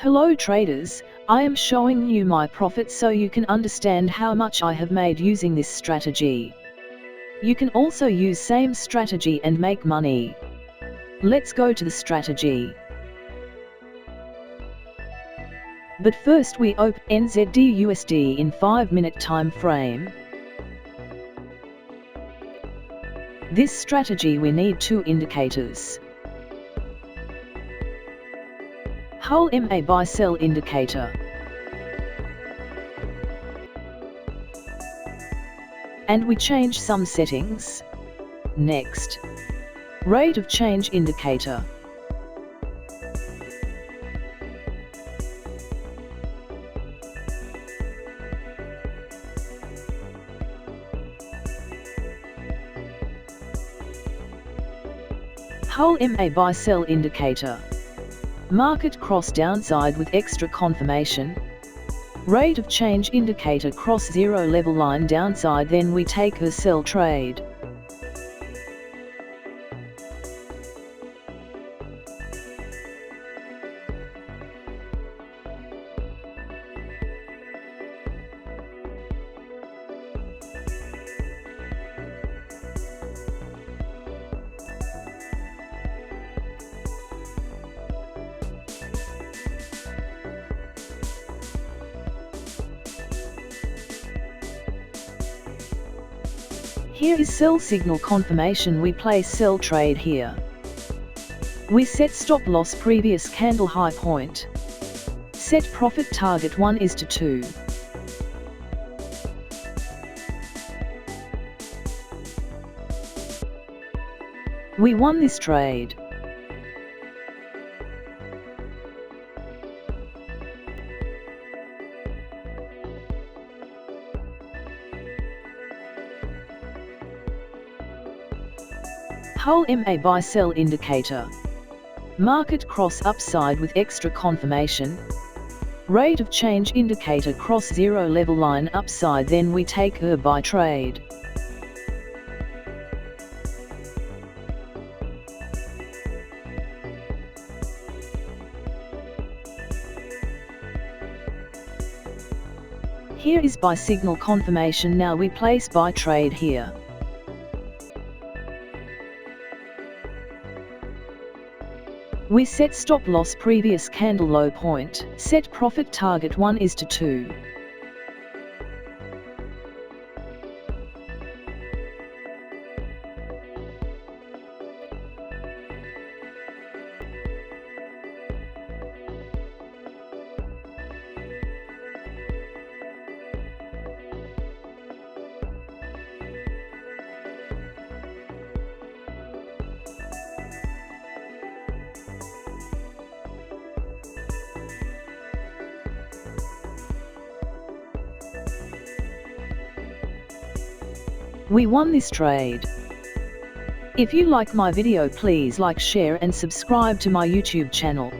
Hello traders, I am showing you my profit so you can understand how much I have made using this strategy. You can also use same strategy and make money. Let's go to the strategy. But first we open NZD/USD in 5-minute time frame. This strategy we need two indicators. Whole MA buy sell indicator and we change some settings. Next, rate of change indicator. Whole MA buy sell indicator. Market cross downside with extra confirmation. Rate of change indicator cross zero level line downside, then we take a sell trade. Here is sell signal confirmation, we place sell trade here. We set stop loss previous candle high point. Set profit target 1:2. We won this trade. Whole MA buy sell indicator. Market cross upside with extra confirmation. Rate of change indicator cross zero level line upside, then we take a buy trade. Here is buy signal confirmation, now we place buy trade here. We set stop loss previous candle low point, set profit target 1:2. We won this trade. If you like my video, please like, share and subscribe to my YouTube channel.